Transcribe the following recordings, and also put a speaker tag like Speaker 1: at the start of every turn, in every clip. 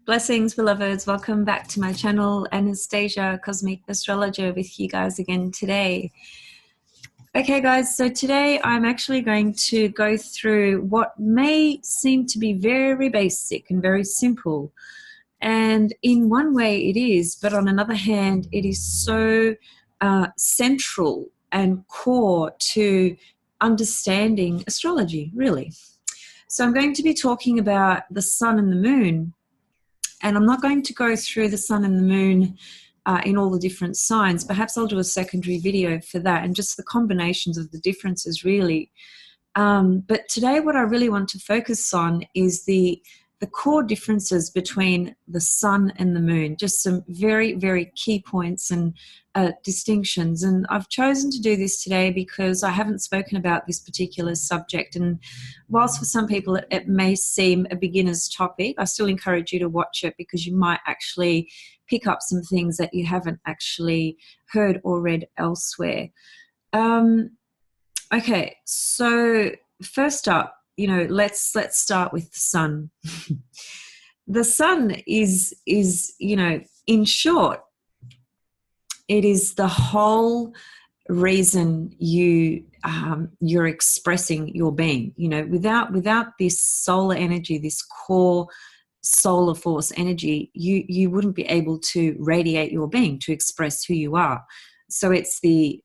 Speaker 1: Blessings, beloveds. Welcome back to my channel, Anastasia, Cosmic Astrologer, with you guys again today. Okay, guys, so today I'm actually going to go through what may seem to be very basic and very simple. And in one way it is, but on another hand, it is so central and core to understanding astrology, really. So I'm going to be talking about the sun and the moon. And I'm not going to go through the sun and the moon in all the different signs. Perhaps I'll do a secondary video for that and just the combinations of the differences, really. But today what I really want to focus on is the core differences between the sun and the moon, just some very, very key points and distinctions. And I've chosen to do this today because I haven't spoken about this particular subject. And whilst for some people it may seem a beginner's topic, I still encourage you to watch it because you might actually pick up some things that you haven't actually heard or read elsewhere. Okay, so first up, let's start with the sun. The sun is, in short, it is the whole reason you're expressing your being. Without this solar energy, this core solar force energy, you wouldn't be able to radiate your being, to express who you are. So it's the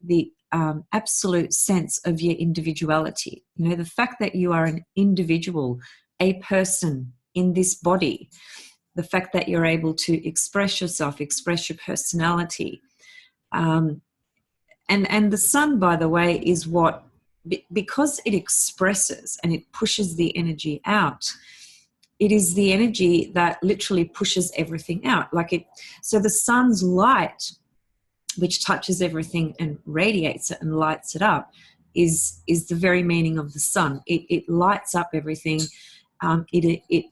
Speaker 1: absolute sense of your individuality. The fact that you are an individual, a person in this body, the fact that you're able to express yourself, express your personality. And the sun, by the way, is what, because it expresses and it pushes the energy out, it is the energy that literally pushes everything out. So the sun's light, which touches everything and radiates it and lights it up, is the very meaning of the sun. It lights up everything. It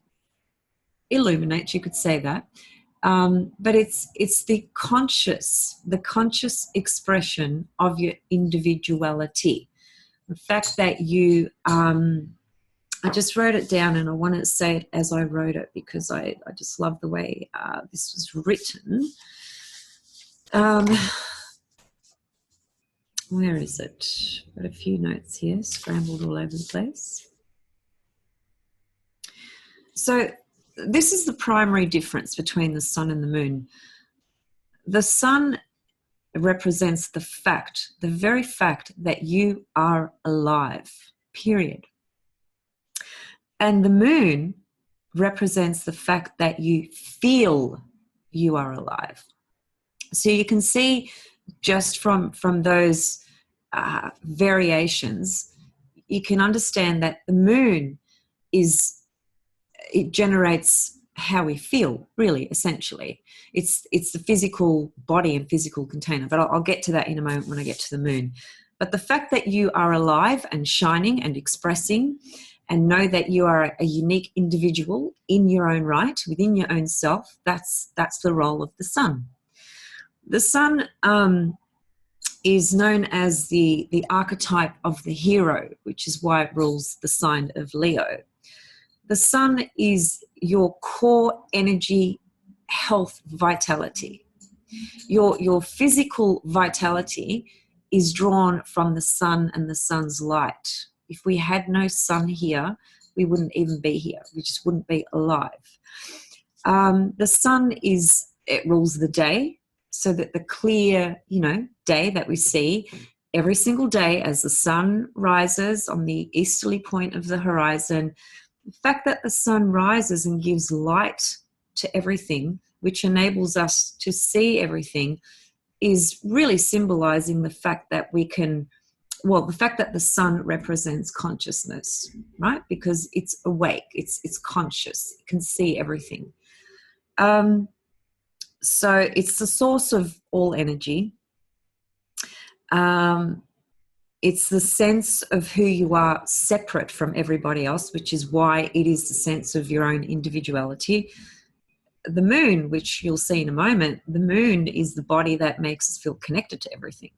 Speaker 1: illuminates, you could say that. But it's the conscious expression of your individuality. The fact that you, I just wrote it down and I want to say it as I wrote it because I just love the way this was written. Where is it? Got a few notes here, scrambled all over the place. So this is the primary difference between the sun and the moon. The sun represents the very fact that you are alive, period. And the moon represents the fact that you feel you are alive. So you can see just from those variations, you can understand that the moon it generates how we feel, really, essentially. It's the physical body and physical container, but I'll get to that in a moment when I get to the moon. But the fact that you are alive and shining and expressing and know that you are a unique individual in your own right, within your own self, that's the role of the sun. The sun is known as the archetype of the hero, which is why it rules the sign of Leo. The sun is your core energy, health, vitality. Your physical vitality is drawn from the sun and the sun's light. If we had no sun here, we wouldn't even be here. We just wouldn't be alive. The sun it rules the day, so that the clear, day that we see every single day as the sun rises on the easterly point of the horizon, the fact that the sun rises and gives light to everything, which enables us to see everything, is really symbolizing the fact that the fact that the sun represents consciousness, right? Because it's awake, it's conscious, it can see everything. So it's the source of all energy. It's the sense of who you are separate from everybody else, which is why it is the sense of your own individuality. The moon, which you'll see in a moment, the moon is the body that makes us feel connected to everything.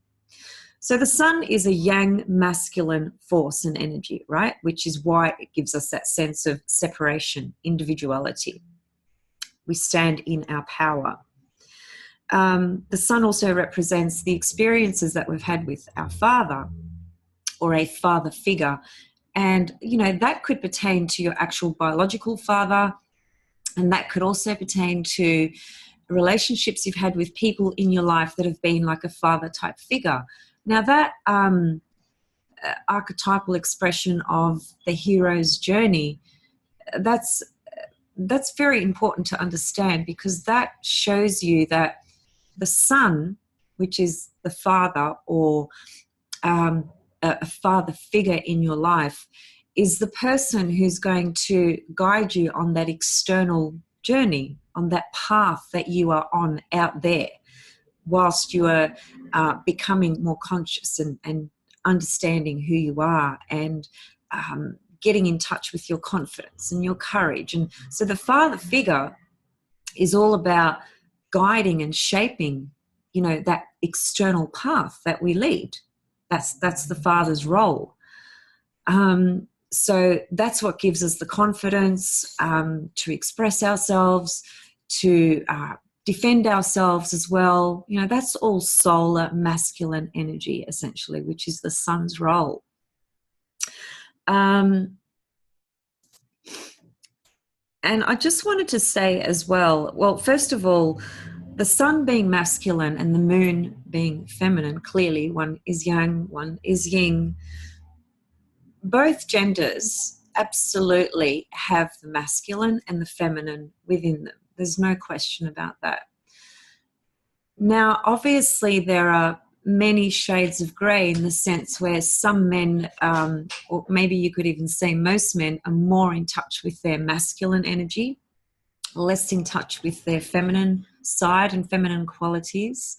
Speaker 1: So the sun is a yang masculine force and energy, right? Which is why it gives us that sense of separation, individuality. we stand in our power. The sun also represents the experiences that we've had with our father or a father figure. And, you know, that could pertain to your actual biological father, and that could also pertain to relationships you've had with people in your life that have been like a father type figure. Now that archetypal expression of the hero's journey, that's very important to understand, because that shows you that the sun, which is the father or a father figure in your life, is the person who's going to guide you on that external journey, on that path that you are on out there, whilst you are becoming more conscious and understanding who you are, and getting in touch with your confidence and your courage. And so the father figure is all about guiding and shaping, you know, that external path that we lead. That's the father's role. So that's what gives us the confidence to express ourselves, to defend ourselves as well. You know, that's all solar masculine energy, essentially, which is the sun's role. And I just wanted to say as well, first of all, the sun being masculine and the moon being feminine, clearly one is yang, one is yin. Both genders absolutely have the masculine and the feminine within them. There's no question about that. Now, obviously, there are many shades of grey, in the sense where some men, or maybe you could even say most men, are more in touch with their masculine energy, less in touch with their feminine side and feminine qualities.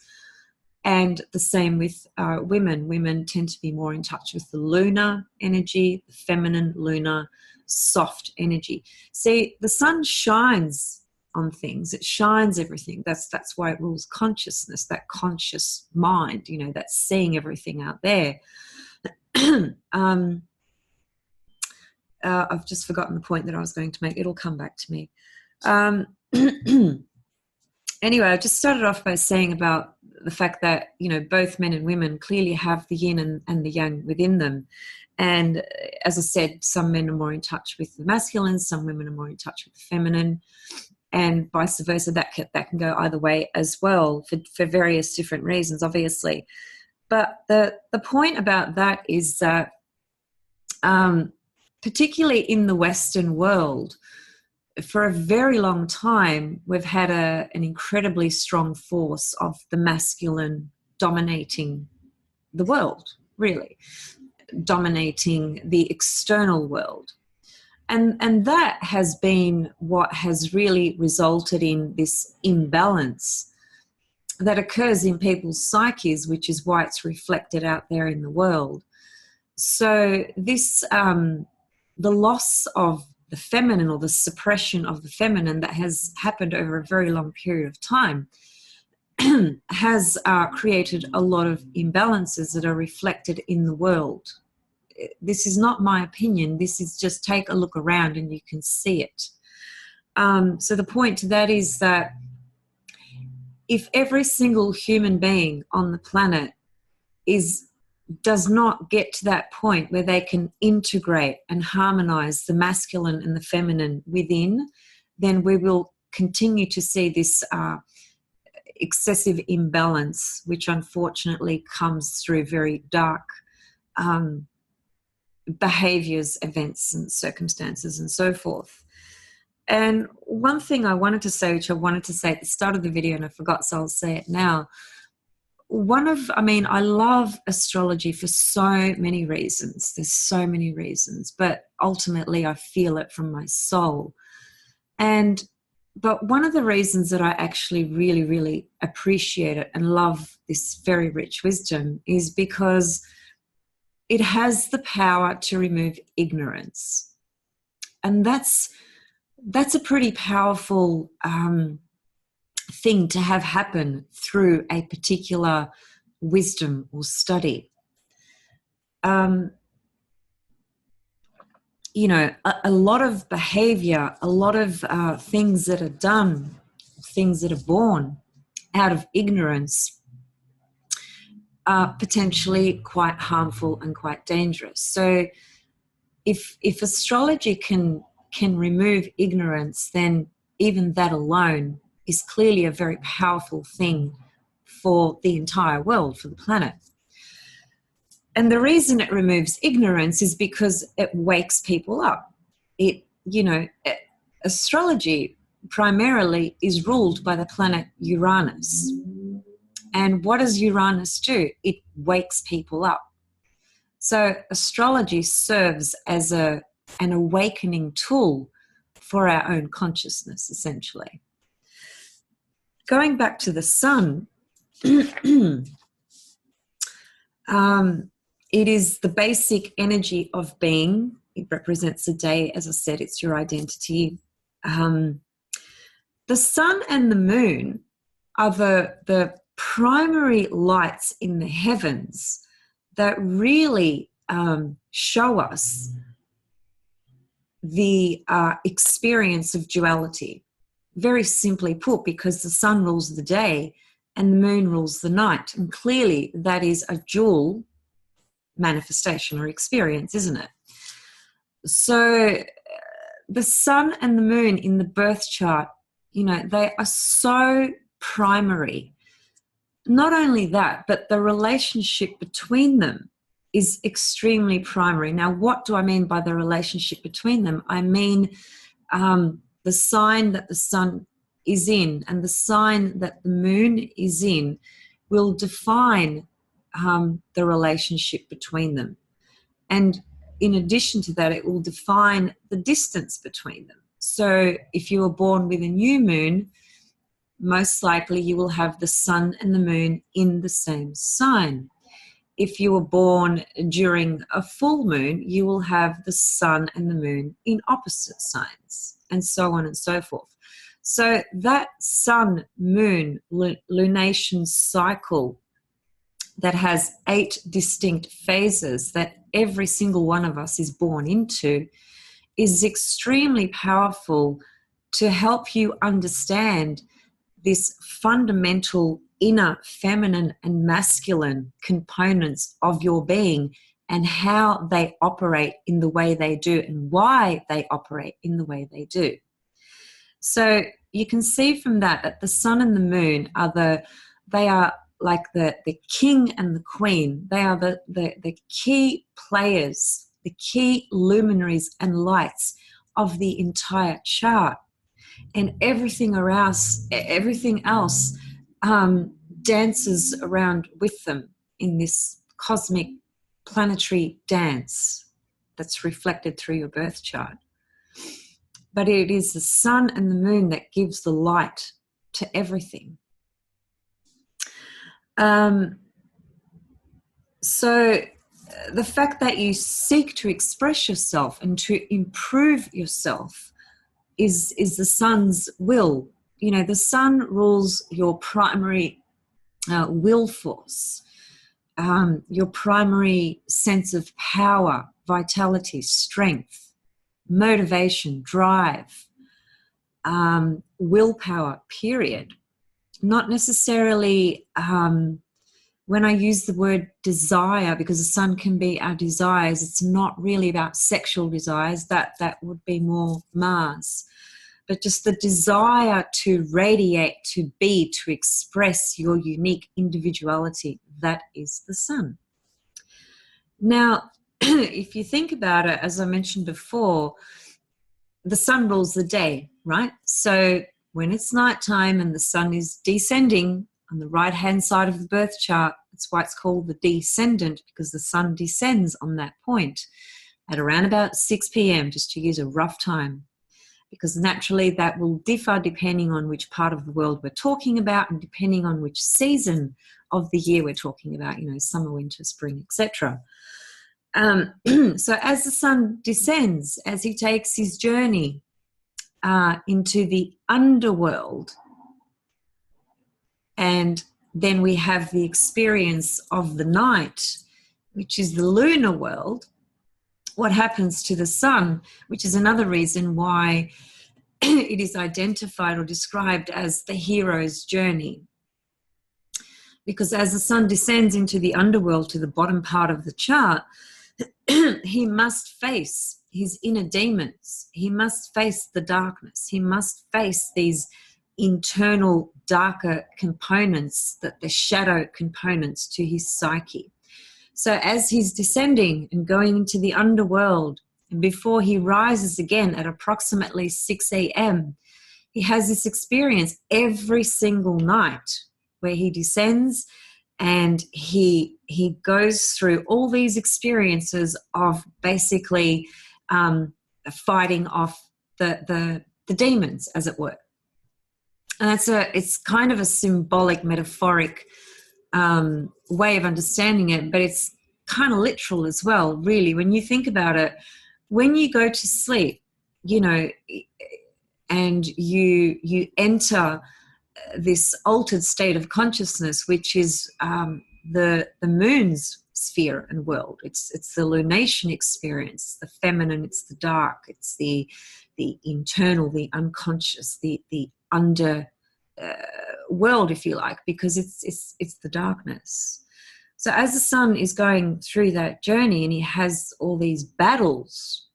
Speaker 1: And the same with women. Women tend to be more in touch with the lunar energy, the feminine, lunar, soft energy. See, the sun shines on things. It shines everything. That's why it rules consciousness, that conscious mind, you know, that's seeing everything out there. I've just forgotten the point that I was going to make. It'll come back to me. Anyway, I just started off by saying about the fact that, you know, both men and women clearly have the yin and the yang within them. And as I said, some men are more in touch with the masculine, some women are more in touch with the feminine, and vice versa. That can go either way as well, for various different reasons, obviously. But the point about that is that particularly in the Western world, for a very long time, we've had an incredibly strong force of the masculine dominating the world, really, dominating the external world. And that has been what has really resulted in this imbalance that occurs in people's psyches, which is why it's reflected out there in the world. So this, the loss of the feminine, or the suppression of the feminine, that has happened over a very long period of time, has created a lot of imbalances that are reflected in the world. This is not my opinion. This is just, take a look around and you can see it. So the point to that is that if every single human being on the planet does not get to that point where they can integrate and harmonize the masculine and the feminine within, then we will continue to see this excessive imbalance, which unfortunately comes through very dark behaviors, events and circumstances and so forth. And one thing I wanted to say, which I wanted to say at the start of the video and I forgot, so I'll say it now. I love astrology for so many reasons. There's so many reasons, but ultimately I feel it from my soul. But one of the reasons that I actually really, really appreciate it and love this very rich wisdom is because it has the power to remove ignorance. And that's a pretty powerful thing to have happen through a particular wisdom or study. a lot of behavior, a lot of things that are done, things that are born out of ignorance are potentially quite harmful and quite dangerous. So if astrology can remove ignorance, then even that alone is clearly a very powerful thing for the entire world, for the planet. And the reason it removes ignorance is because it wakes people up. Astrology primarily is ruled by the planet Uranus. And what does Uranus do? It wakes people up. So astrology serves as an awakening tool for our own consciousness, essentially. Going back to the sun, it is the basic energy of being. It represents the day. As I said, it's your identity. The sun and the moon are the primary lights in the heavens that really show us the experience of duality. Very simply put, because the sun rules the day and the moon rules the night. And clearly that is a dual manifestation or experience, isn't it? So the sun and the moon in the birth chart, they are so primary. Not only that, but the relationship between them is extremely primary. Now, what do I mean by the relationship between them? I mean the sign that the sun is in and the sign that the moon is in will define the relationship between them. And in addition to that, it will define the distance between them. So if you were born with a new moon, most likely you will have the sun and the moon in the same sign. If you were born during a full moon, you will have the sun and the moon in opposite signs, and so on and so forth. So that sun-moon lunation cycle that has 8 distinct phases that every single one of us is born into is extremely powerful to help you understand this fundamental inner feminine and masculine components of your being and how they operate in the way they do and why they operate in the way they do. So you can see from that the sun and the moon they are like the king and the queen. They are the key players, the key luminaries and lights of the entire chart. And everything else dances around with them in this cosmic planetary dance that's reflected through your birth chart. But it is the sun and the moon that gives the light to everything. So the fact that you seek to express yourself and to improve yourself is the sun's will. The sun rules your primary will force, your primary sense of power, vitality, strength, motivation, drive, willpower, period. Not necessarily when I use the word desire, because the sun can be our desires, it's not really about sexual desires. That would be more Mars. But just the desire to radiate, to be, to express your unique individuality, that is the sun. Now, if you think about it, as I mentioned before, the sun rules the day, right? So when it's nighttime and the sun is descending on the right-hand side of the birth chart, that's why it's called the descendant, because the sun descends on that point at around about 6 p.m., just to use a rough time. Because naturally that will differ depending on which part of the world we're talking about and depending on which season of the year we're talking about, summer, winter, spring, etc. So as the sun descends, as he takes his journey into the underworld, and then we have the experience of the night, which is the lunar world, what happens to the sun, which is another reason why it is identified or described as the hero's journey. Because as the sun descends into the underworld, to the bottom part of the chart, he must face his inner demons. He must face the darkness. He must face these internal darker components, that the shadow components to his psyche. So as he's descending and going into the underworld, and before he rises again at approximately 6 a.m., he has this experience every single night where he descends and he goes through all these experiences of basically fighting off the demons, as it were. And it's kind of a symbolic, metaphoric way of understanding it, but it's kind of literal as well, really. When you think about it, when you go to sleep, you know, and you enter this altered state of consciousness, which is the moon's sphere and world. It's the lunation experience, the feminine, it's the dark, it's the internal, the unconscious, the under world, if you like, because it's the darkness. So as the sun is going through that journey and he has all these battles,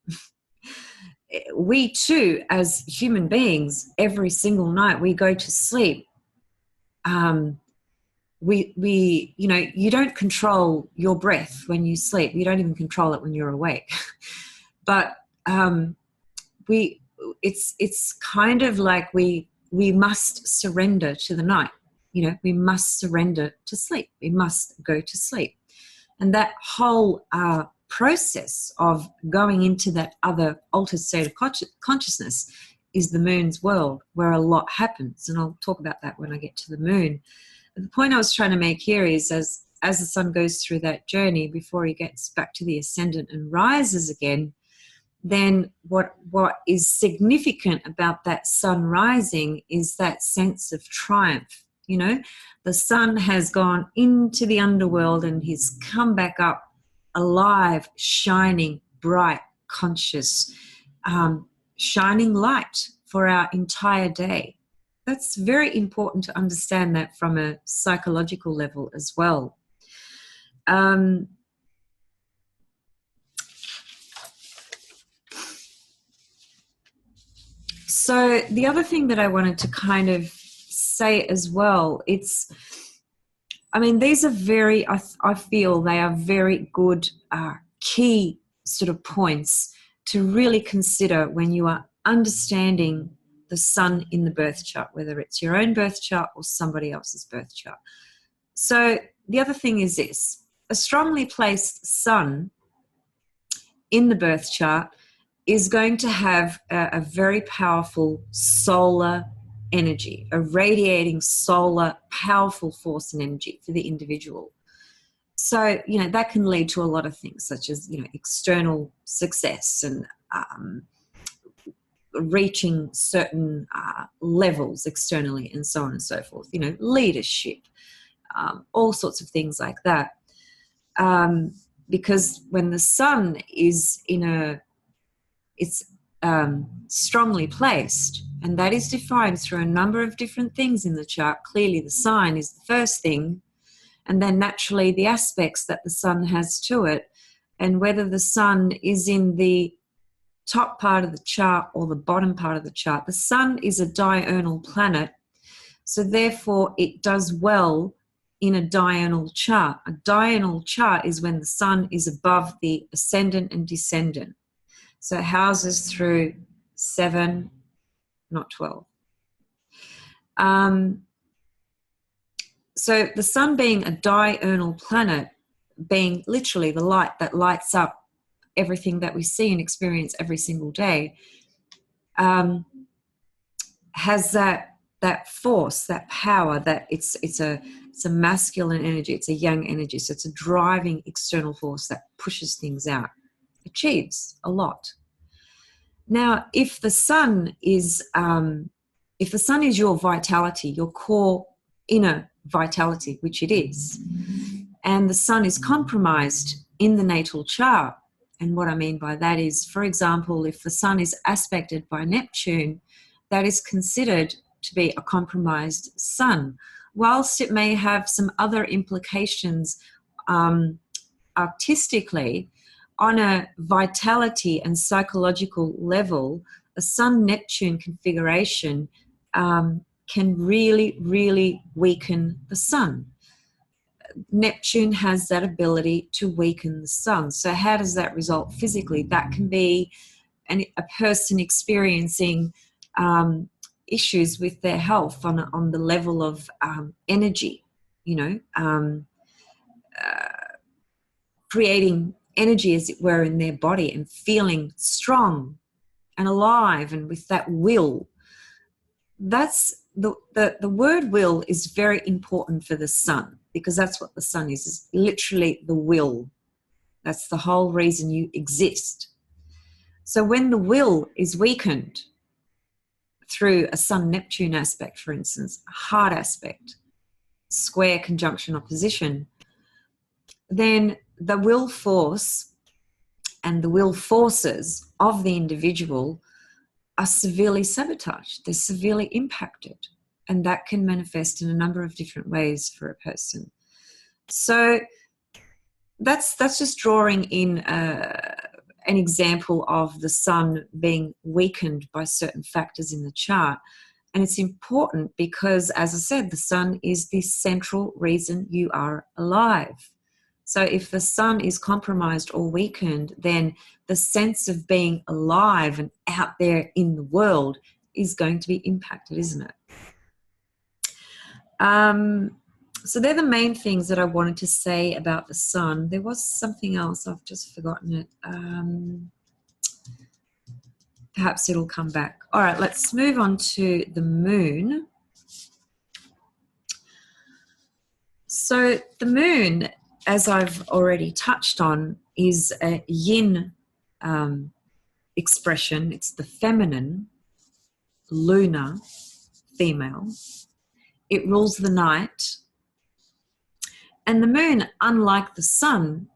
Speaker 1: we too, as human beings, every single night we go to sleep, we you know, you don't control your breath when you sleep. You don't even control it when you're awake. But it's kind of like we must surrender to the night. You know, we must surrender to sleep. We must go to sleep. And that whole process of going into that other altered state of consciousness is the moon's world, where a lot happens. And I'll talk about that when I get to the moon. But the point I was trying to make here is as the sun goes through that journey before he gets back to the ascendant and rises again, then what is significant about that sun rising is that sense of triumph. You know, the sun has gone into the underworld and he's come back up alive, shining, bright, conscious, shining light for our entire day. That's very important to understand that from a psychological level as well. So the other thing that I wanted to kind of say as well, these are very, I feel they are very good key sort of points to really consider when you are understanding the sun in the birth chart, whether it's your own birth chart or somebody else's birth chart. So the other thing is this: a strongly placed sun in the birth chart is going to have a very powerful solar energy, a radiating solar powerful force and energy for the individual. So, you know, that can lead to a lot of things, such as, you know, external success and reaching certain levels externally and so on and so forth, you know, leadership, all sorts of things like that. Because when the sun is it's strongly placed, and that is defined through a number of different things in the chart. Clearly the sign is the first thing, and then naturally the aspects that the sun has to it, and whether the sun is in the top part of the chart or the bottom part of the chart. The sun is a diurnal planet, so therefore it does well in a diurnal chart. A diurnal chart is when the sun is above the ascendant and descendant. So it houses through 7, not 12. So the sun being a diurnal planet, being literally the light that lights up everything that we see and experience every single day, has that force, that power, that it's a masculine energy, it's a yang energy, so it's a driving external force that pushes things out, achieves a lot. Now, if the sun is your vitality, your core inner vitality, which it is, and the sun is compromised in the natal chart, And what I mean by that is, for example, if the sun is aspected by Neptune, that is considered to be a compromised sun, whilst it may have some other implications artistically. On a vitality and psychological level, a Sun-Neptune configuration can really, really weaken the sun. Neptune has that ability to weaken the sun. So how does that result physically? That can be a person experiencing issues with their health on the level of energy, creating energy, as it were, in their body and feeling strong and alive and with that will. That's the word will is very important for the sun, because that's what the sun is literally the will. That's the whole reason you exist. So when the will is weakened through a Sun-Neptune aspect, for instance, a hard aspect, square, conjunction, opposition, then the will force and the will forces of the individual are severely sabotaged. They're severely impacted, and that can manifest in a number of different ways for a person. So that's just drawing in an example of the sun being weakened by certain factors in the chart. And it's important because, as I said, the sun is the central reason you are alive. So if the sun is compromised or weakened, then the sense of being alive and out there in the world is going to be impacted, isn't it? So they're the main things that I wanted to say about the sun. There was something else, I've just forgotten it. Perhaps it'll come back. All right, let's move on to the moon. So the moon, as I've already touched on, is a yin expression. It's the feminine, lunar, female. It rules the night. And the moon, unlike the sun,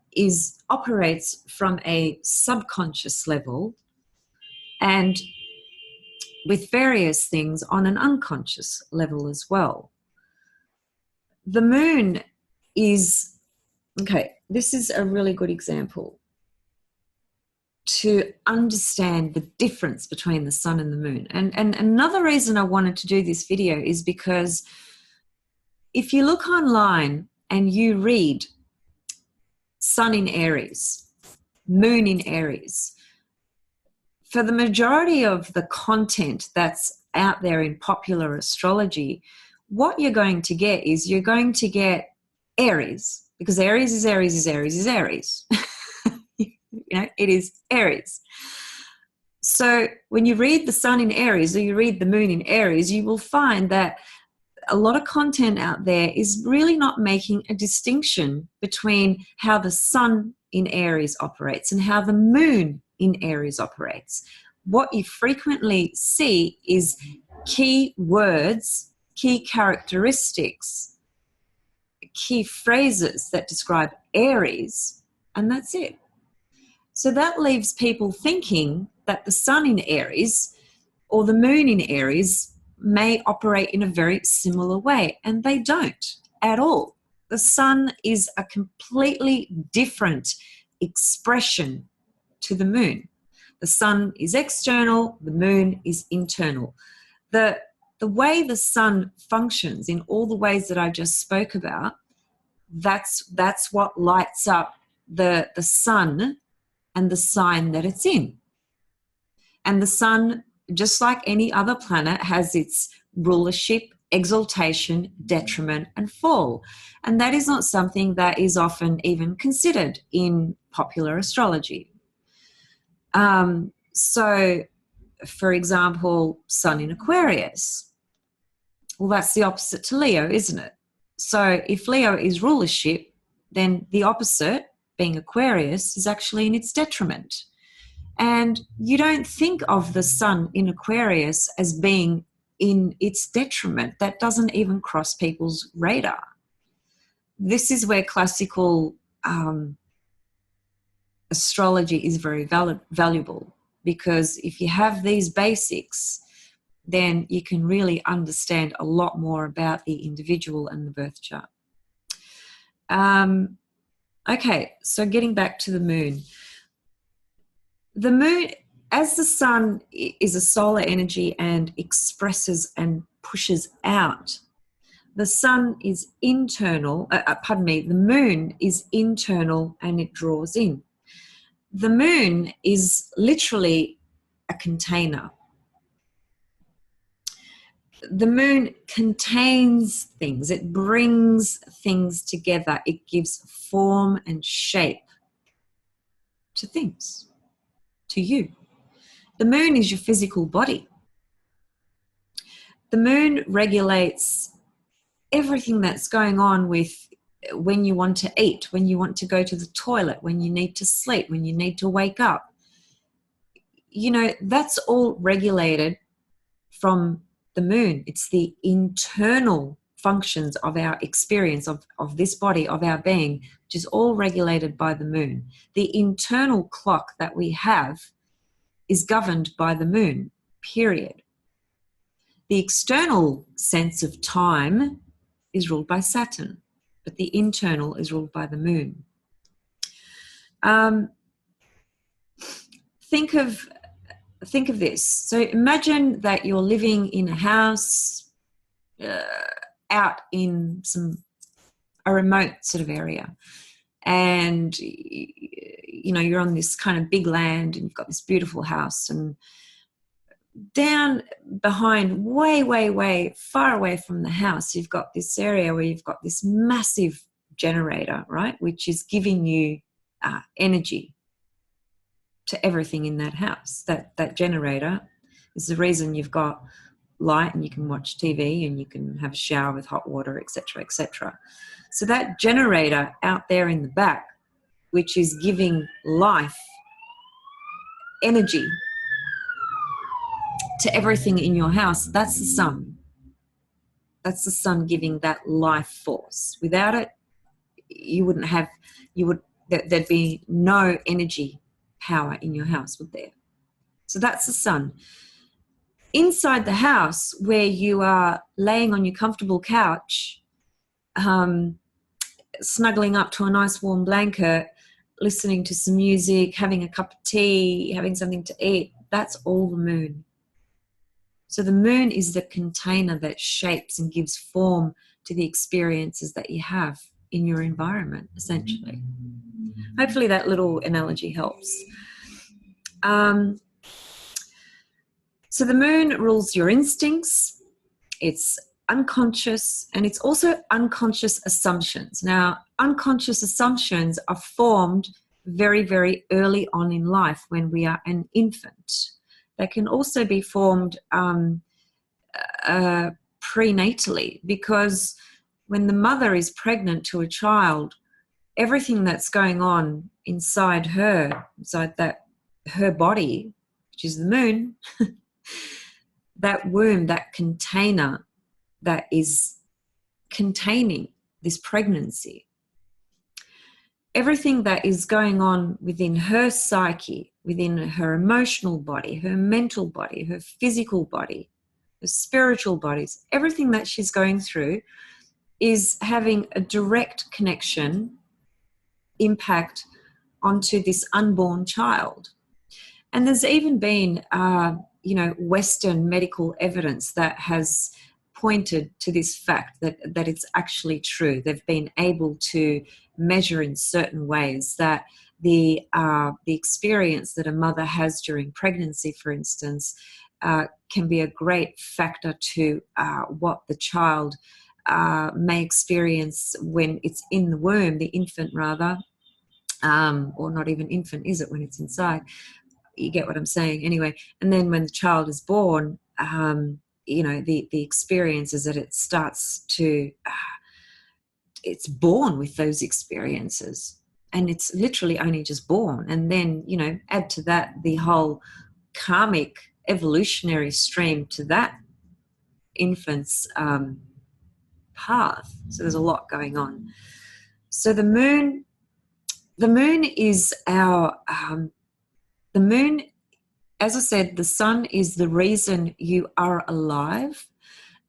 Speaker 1: operates from a subconscious level and with various things on an unconscious level as well. The moon is, okay, this is a really good example to understand the difference between the sun and the moon. And another reason I wanted to do this video is because if you look online and you read sun in Aries, moon in Aries, for the majority of the content that's out there in popular astrology, what you're going to get is you're going to get Aries, because Aries is Aries is Aries is Aries. It is Aries. So when you read the sun in Aries or you read the moon in Aries, you will find that a lot of content out there is really not making a distinction between how the sun in Aries operates and how the moon in Aries operates. What you frequently see is key words, key characteristics, key phrases that describe Aries, and that's it. So that leaves people thinking that the sun in Aries or the moon in Aries may operate in a very similar way, and they don't at all. The sun is a completely different expression to the moon. The sun is external, the moon is internal. The way the sun functions in all the ways that I just spoke about, that's what lights up the sun and the sign that it's in. And the sun, just like any other planet, has its rulership, exaltation, detriment, and fall. And that is not something that is often even considered in popular astrology. So, for example, sun in Aquarius. Well, that's the opposite to Leo, isn't it? So if Leo is rulership, then the opposite, being Aquarius, is actually in its detriment. And you don't think of the sun in Aquarius as being in its detriment. That doesn't even cross people's radar. This is where classical astrology is very valuable, because if you have these basics, then you can really understand a lot more about the individual and the birth chart. Okay, so getting back to the moon. The moon, as the sun is a solar energy and expresses and pushes out, the sun is internal, the moon is internal and it draws in. The moon is literally a container. The moon contains things, it brings things together, it gives form and shape to things, to you. The moon is your physical body. The moon regulates everything that's going on with when you want to eat, when you want to go to the toilet, when you need to sleep, when you need to wake up. You know, that's all regulated from the moon. It's the internal functions of our experience of this body, of our being, which is all regulated by the moon. The internal clock that we have is governed by the moon, period. The external sense of time is ruled by Saturn, but the internal is ruled by the moon. Think of this. So imagine that you're living in a house out in a remote sort of area, and you know, you're on this kind of big land and you've got this beautiful house, and down behind, way far away from the house, you've got this area where you've got this massive generator, right, which is giving you energy to everything in that house. That generator is the reason you've got light and you can watch TV and you can have a shower with hot water, etc., etc. So that generator out there in the back, which is giving life, energy to everything in your house, that's the sun. That's the sun giving that life force. Without it, there'd be no energy power in your house, would there? So that's the sun. Inside the house, where you are laying on your comfortable couch, snuggling up to a nice warm blanket, listening to some music, having a cup of tea, having something to eat, that's all the moon. So the moon is the container that shapes and gives form to the experiences that you have in your environment, essentially. Hopefully that little analogy helps. So the moon rules your instincts, it's unconscious, and it's also unconscious assumptions. Now, unconscious assumptions are formed very, very early on in life when we are an infant. They can also be formed prenatally, because when the mother is pregnant to a child, everything that's going on inside her body, which is the moon, that womb, that container that is containing this pregnancy, everything that is going on within her psyche, within her emotional body, her mental body, her physical body, her spiritual bodies, everything that she's going through is having a direct connection, impact onto this unborn child. And there's even been, Western medical evidence that has pointed to this fact that it's actually true. They've been able to measure in certain ways that the experience that a mother has during pregnancy, for instance, can be a great factor to what the child may experience when it's in the womb, the infant rather, or not even infant, is it, when it's inside? You get what I'm saying anyway. And then when the child is born, the experience is that it starts to, it's born with those experiences, and it's literally only just born. And then, add to that the whole karmic evolutionary stream to that infant's path. So there's a lot going on. So the moon The moon is the moon, as I said, the sun is the reason you are alive,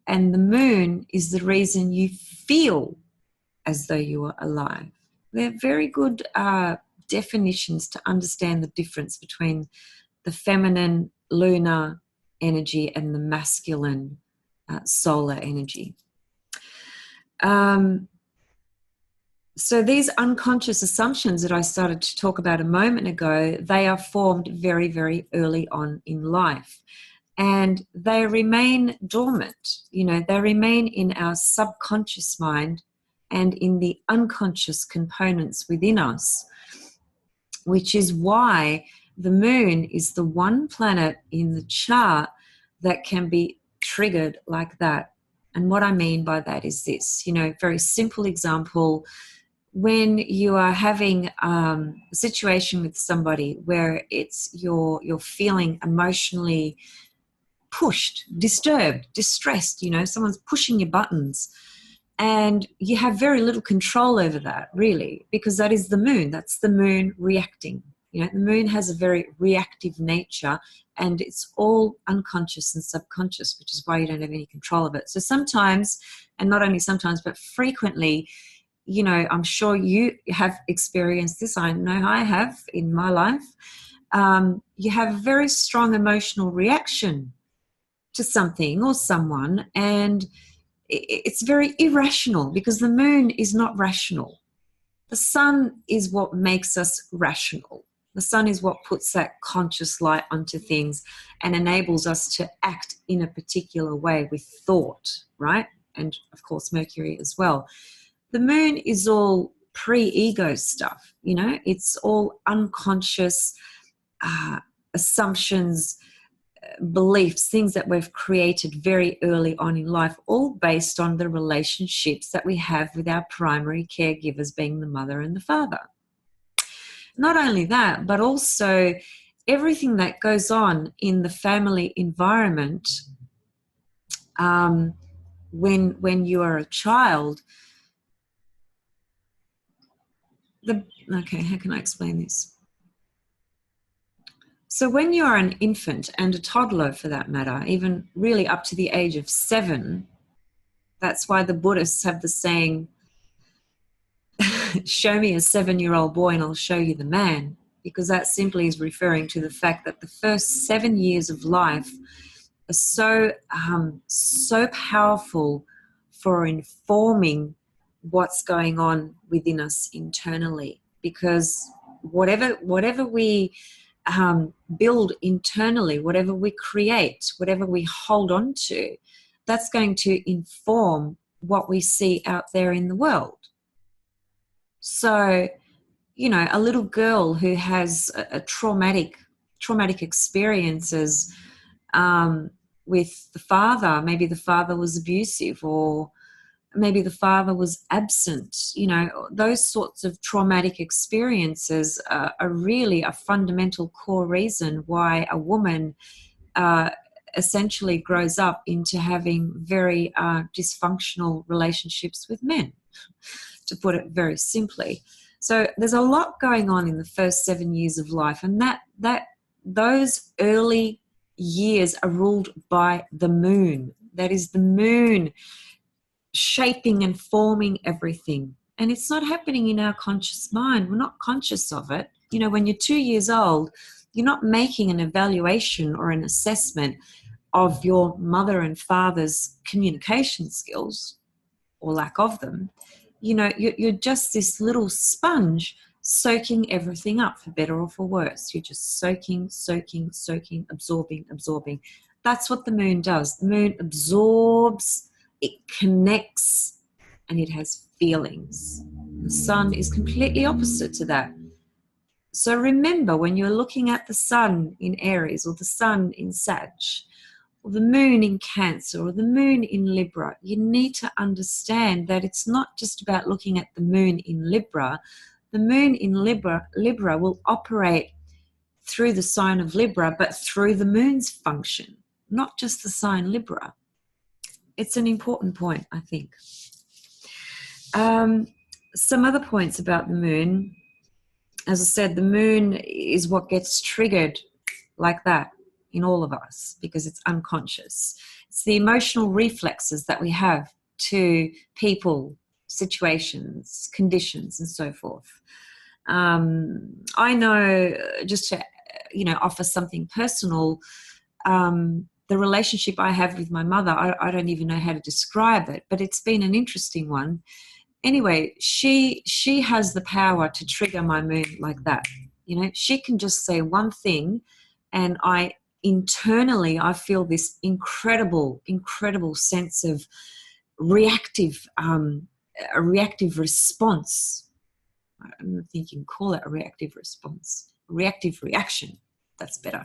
Speaker 1: and the moon is the reason you feel as though you are alive. They're very good definitions to understand the difference between the feminine lunar energy and the masculine solar energy. So these unconscious assumptions that I started to talk about a moment ago, they are formed very, very early on in life. And they remain dormant, they remain in our subconscious mind and in the unconscious components within us, which is why the moon is the one planet in the chart that can be triggered like that. And what I mean by that is this, very simple example. When you are having a situation with somebody where you're feeling emotionally pushed, disturbed, distressed, someone's pushing your buttons, and you have very little control over that, really, because that is the moon. That's the moon reacting. The moon has a very reactive nature, and it's all unconscious and subconscious, which is why you don't have any control of it. So sometimes, and not only sometimes, but frequently, I'm sure you have experienced this. I know I have in my life. You have a very strong emotional reaction to something or someone, and it's very irrational because the moon is not rational. The sun is what makes us rational. The sun is what puts that conscious light onto things and enables us to act in a particular way with thought, right? And of course, Mercury as well. The moon is all pre-ego stuff, it's all unconscious assumptions, beliefs, things that we've created very early on in life, all based on the relationships that we have with our primary caregivers, being the mother and the father. Not only that, but also everything that goes on in the family environment when you are a child. Okay, how can I explain this? So when you are an infant and a toddler, for that matter, even really up to the age of 7, that's why the Buddhists have the saying, show me a 7-year-old boy and I'll show you the man, because that simply is referring to the fact that the first 7 years of life are so powerful for informing what's going on within us internally, because whatever we build internally, whatever we create, whatever we hold on to, that's going to inform what we see out there in the world. So, a little girl who has a traumatic experiences with the father, maybe the father was abusive, or maybe the father was absent, those sorts of traumatic experiences are really a fundamental core reason why a woman essentially grows up into having very dysfunctional relationships with men, to put it very simply. So there's a lot going on in the first 7 years of life, and those early years are ruled by the moon. That is the moon shaping and forming everything. And it's not happening in our conscious mind. We're not conscious of it. When you're 2 years old, you're not making an evaluation or an assessment of your mother and father's communication skills or lack of them. You're just this little sponge soaking everything up, for better or for worse. You're just soaking, absorbing. That's what the moon does. The moon absorbs, it connects, and it has feelings. The sun is completely opposite to that. So remember, when you're looking at the sun in Aries, or the sun in Sag, or the moon in Cancer, or the moon in Libra, you need to understand that it's not just about looking at the moon in Libra. The moon in Libra will operate through the sign of Libra, but through the moon's function, not just the sign Libra. It's an important point, I think. Some other points about the moon. as I said, the moon is what gets triggered like that in all of us because it's unconscious. It's the emotional reflexes that we have to people, situations, conditions, and so forth. I know, just to offer something personal, the relationship I have with my mother, I don't even know how to describe it, but it's been an interesting one. Anyway, she has the power to trigger my moon like that. She can just say one thing, and I feel this incredible sense of reactive a reactive response. I don't think you can call it a reactive response. Reactive reaction. That's better.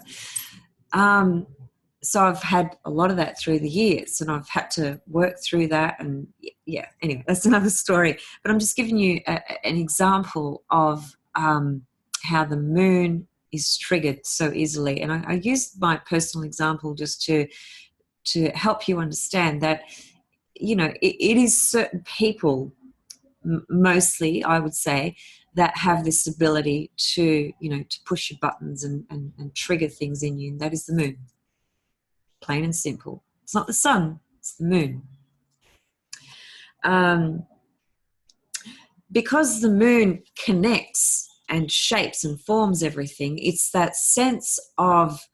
Speaker 1: So I've had a lot of that through the years, and I've had to work through that. And yeah, anyway, that's another story. But I'm just giving you an example of how the moon is triggered so easily. And I used my personal example just to help you understand that, it is certain people, mostly, I would say, that have this ability to, to push your buttons and trigger things in you. And that is the moon. Plain and simple. It's not the sun, it's the moon. Because the moon connects and shapes and forms everything, it's that sense of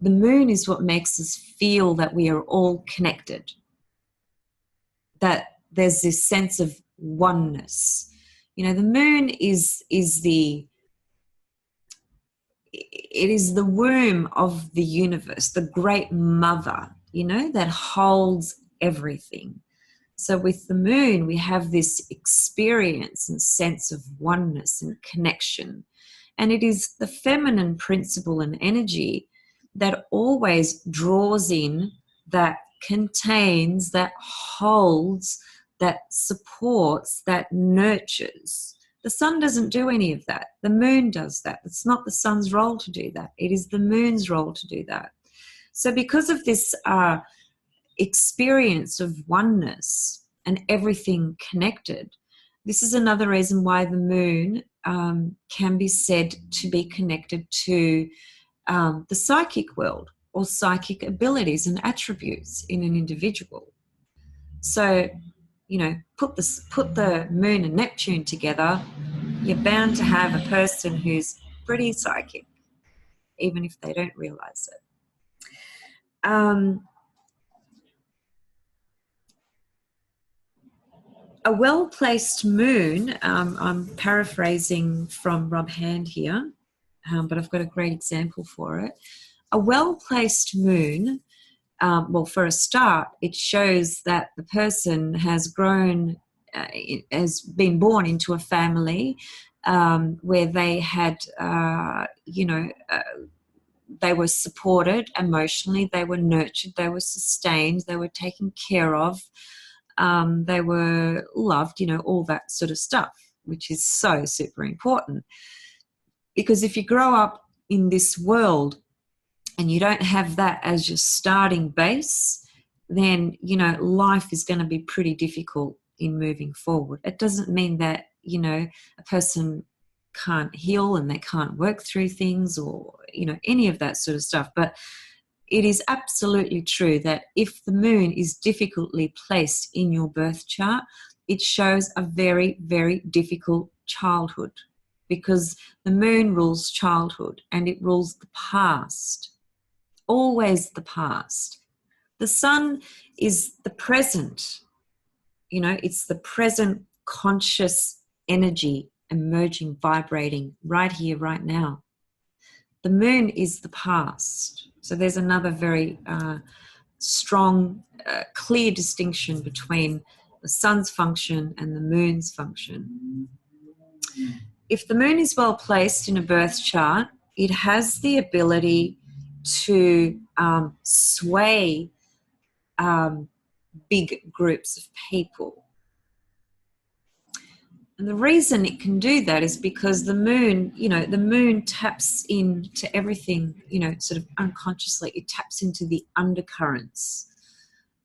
Speaker 1: the moon is what makes us feel that we are all connected, that there's this sense of oneness. The moon is the womb of the universe, the great mother, that holds everything. So with the moon, we have this experience and sense of oneness and connection. And it is the feminine principle and energy that always draws in, that contains, that holds, that supports, that nurtures. The sun doesn't do any of that. The moon does that. It's not the sun's role to do that. It is the moon's role to do that. So because of this experience of oneness and everything connected, this is another reason why the moon can be said to be connected to the psychic world or psychic abilities and attributes in an individual. So, put the moon and Neptune together, you're bound to have a person who's pretty psychic, even if they don't realize it. A well-placed moon, I'm paraphrasing from Rob Hand here, but I've got a great example for it. A well-placed moon, well, for a start, it shows that the person has grown, has been born into a family where they had, they were supported emotionally, they were nurtured, they were sustained, they were taken care of. They were loved, all that sort of stuff, which is so super important. Because if you grow up in this world and you don't have that as your starting base, then, life is going to be pretty difficult in moving forward. It doesn't mean that, a person can't heal and they can't work through things or, any of that sort of stuff. But it is absolutely true that if the moon is difficultly placed in your birth chart, it shows a very, very difficult childhood, because the moon rules childhood and it rules the past, always the past. The sun is the present, it's the present conscious energy emerging, vibrating right here, right now. The moon is the past. So there's another very strong, clear distinction between the sun's function and the moon's function. If the moon is well placed in a birth chart, it has the ability to sway big groups of people. And the reason it can do that is because the moon, the moon taps into everything, sort of unconsciously. It taps into the undercurrents.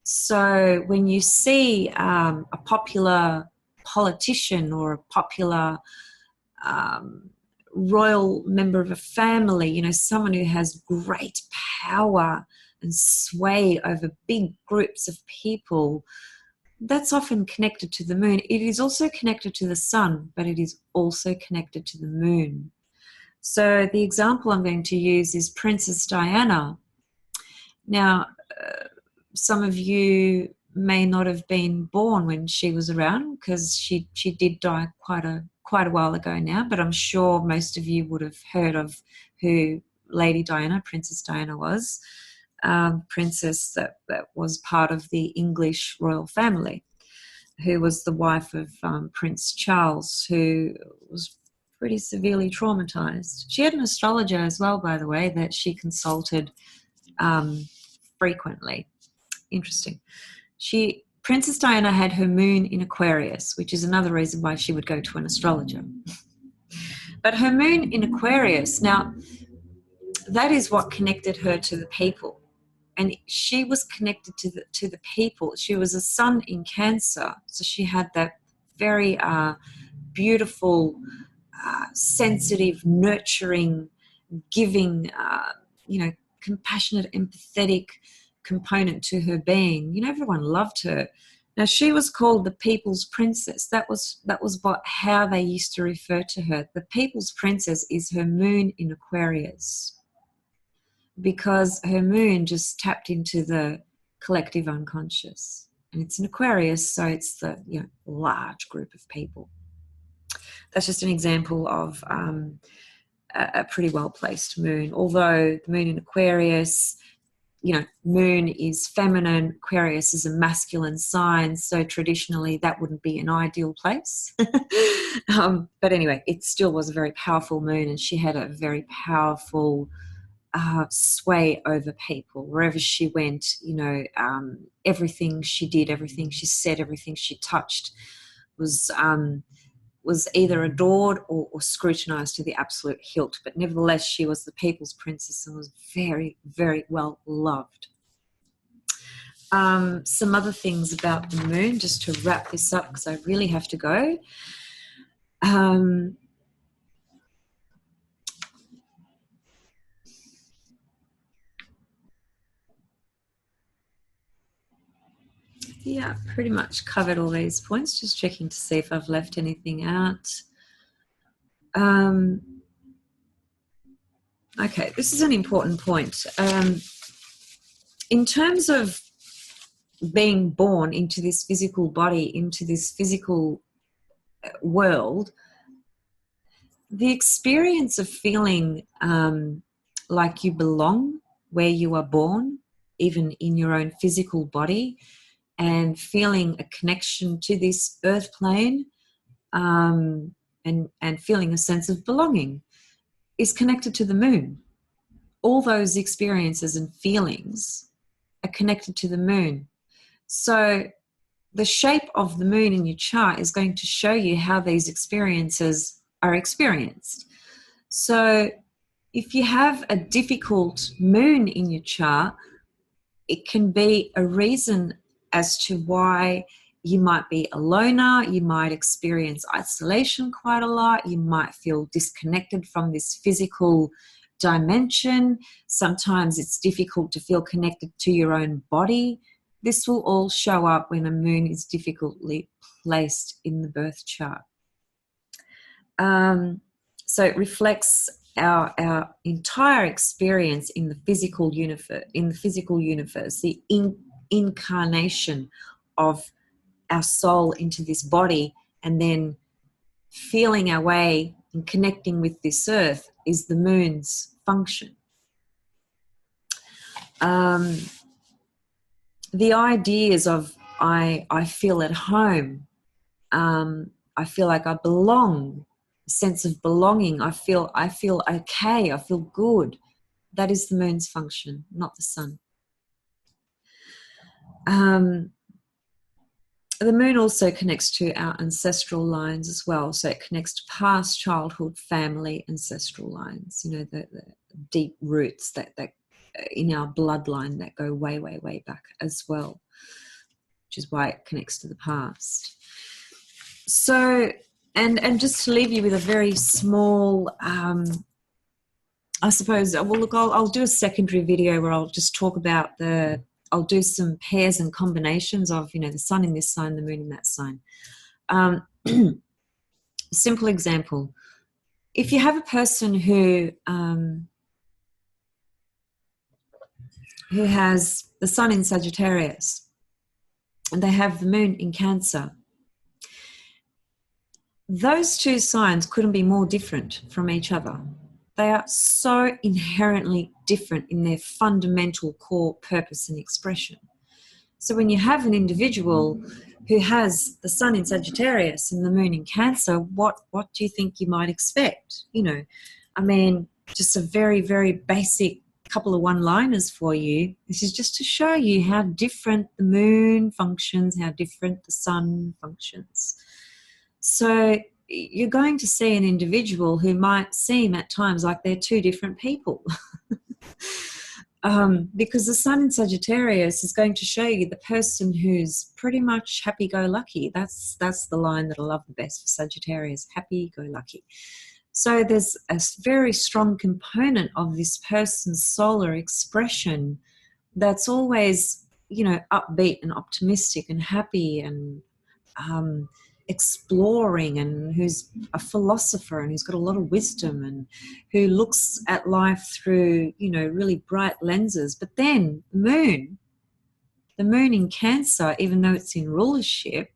Speaker 1: So when you see a popular politician or a popular royal member of a family, you know, someone who has great power and sway over big groups of people, that's often connected to the moon. It is also connected to the sun, but it is also connected to the moon. So the example I'm going to use is Princess Diana. Now, some of you may not have been born when she was around, because she did die quite a while ago now, but I'm sure most of you would have heard of who Lady Diana, Princess Diana was. Princess that was part of the English royal family, who was the wife of Prince Charles, who was pretty severely traumatized. She had an astrologer as well, by the way, that she consulted frequently. Interesting. Princess Diana had her moon in Aquarius, which is another reason why she would go to an astrologer. But her moon in Aquarius, now, that is what connected her to the people. And she was connected to the people. She was a sun in Cancer, so she had that very beautiful, sensitive, nurturing, giving, compassionate, empathetic component to her being. You know, everyone loved her. Now, she was called the People's Princess. That was how they used to refer to her. The People's Princess is her moon in Aquarius, because her moon just tapped into the collective unconscious. And it's in Aquarius, so it's the large group of people. That's just an example of a pretty well-placed moon. Although the moon in Aquarius, moon is feminine, Aquarius is a masculine sign, so traditionally that wouldn't be an ideal place. But anyway, it still was a very powerful moon, and she had a very powerful sway over people. Wherever she went, everything she did, everything she said, everything she touched was either adored or scrutinized to the absolute hilt. But nevertheless, she was the people's princess and was very, very well loved. Some other things about the moon, just to wrap this up, because I really have to go. Yeah, pretty much covered all these points. Just checking to see if I've left anything out. Okay, this is an important point. In terms of being born into this physical body, into this physical world, the experience of feeling like you belong where you are born, even in your own physical body, and feeling a connection to this earth plane, and feeling a sense of belonging, is connected to the moon. All those experiences and feelings are connected to the moon. So the shape of the moon in your chart is going to show you how these experiences are experienced. So if you have a difficult moon in your chart, it can be a reason as to why you might be a loner, you might experience isolation quite a lot, you might feel disconnected from this physical dimension. Sometimes it's difficult to feel connected to your own body. This will all show up when a moon is difficultly placed in the birth chart. So it reflects our entire experience in the physical universe, the incarnation of our soul into this body, and then feeling our way and connecting with this earth is the moon's function. The ideas of I feel at home, I feel like I belong, a sense of belonging, I feel okay, I feel good. That is the moon's function, not the sun. The moon also connects to our ancestral lines as well. So it connects to past childhood, family, ancestral lines, the deep roots that in our bloodline that go way, way, way back as well, which is why it connects to the past. So And just to leave you with a very small, I suppose, well, look, I'll do a secondary video where I'll just talk about I'll do some pairs and combinations of, the sun in this sign, the moon in that sign. Simple example. If you have a person who has the sun in Sagittarius and they have the moon in Cancer, those two signs couldn't be more different from each other. They are so inherently different in their fundamental core purpose and expression. So when you have an individual who has the sun in Sagittarius and the moon in Cancer, what do you think you might expect? Just a very, very basic couple of one-liners for you. This is just to show you how different the moon functions, how different the sun functions. So you're going to see an individual who might seem at times like they're two different people. Because the sun in Sagittarius is going to show you the person who's pretty much happy-go-lucky. That's the line that I love the best for Sagittarius, happy-go-lucky. So there's a very strong component of this person's solar expression that's always, upbeat and optimistic and happy and exploring, and who's a philosopher and who's got a lot of wisdom and who looks at life through, really bright lenses. But then the moon in Cancer, even though it's in rulership,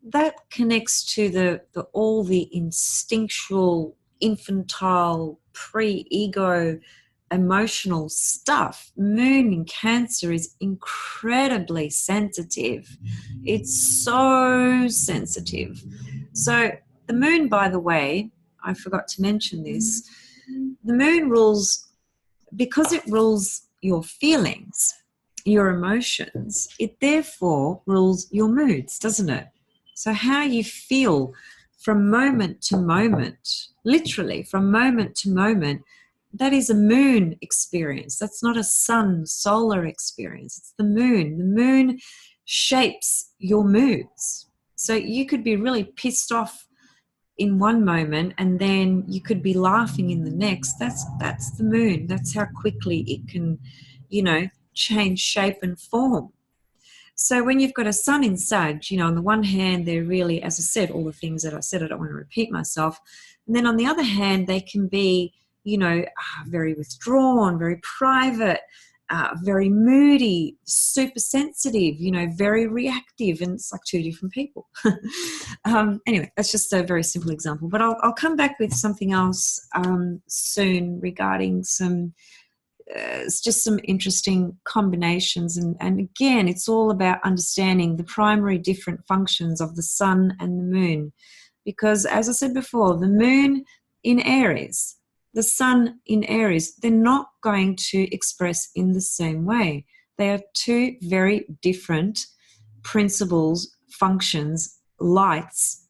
Speaker 1: that connects to all the instinctual, infantile, pre-ego emotional stuff. Moon in Cancer is incredibly sensitive. It's so sensitive. So the moon, by the way, I forgot to mention this, the moon rules, because it rules your feelings, your emotions, it therefore rules your moods, doesn't it? So how you feel from moment to moment, literally from moment to moment, that is a moon experience. That's not a sun solar experience. It's the moon. The moon shapes your moods. So you could be really pissed off in one moment and then you could be laughing in the next. That's the moon. That's how quickly it can, change shape and form. So when you've got a sun in Sag, on the one hand, they're really, as I said, all the things that I said, I don't want to repeat myself. And then on the other hand, they can be, very withdrawn, very private, very moody, super sensitive, very reactive, and it's like two different people. Anyway, that's just a very simple example. But I'll come back with something else soon regarding it's just some interesting combinations. And again, it's all about understanding the primary different functions of the sun and the moon. Because as I said before, the moon in Aries, the sun in Aries, they're not going to express in the same way. They are two very different principles, functions, lights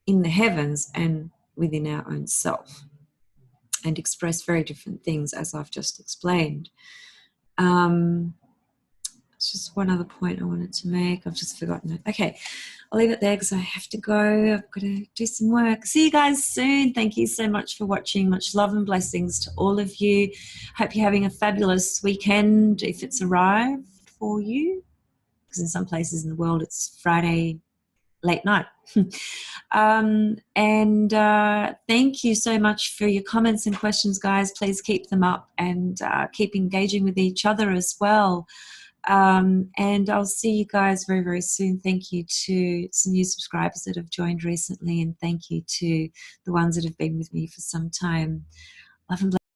Speaker 1: in the heavens and within our own self, and express very different things, as I've just explained. It's just one other point I wanted to make. I've just forgotten it. Okay, I'll leave it there because I have to go. I've got to do some work. See you guys soon. Thank you so much for watching. Much love and blessings to all of you. Hope you're having a fabulous weekend if it's arrived for you, because in some places in the world it's Friday late night. Thank you so much for your comments and questions, guys. Please keep them up and keep engaging with each other as well. And I'll see you guys very, very soon. Thank you to some new subscribers that have joined recently, and thank you to the ones that have been with me for some time. Love and blessings.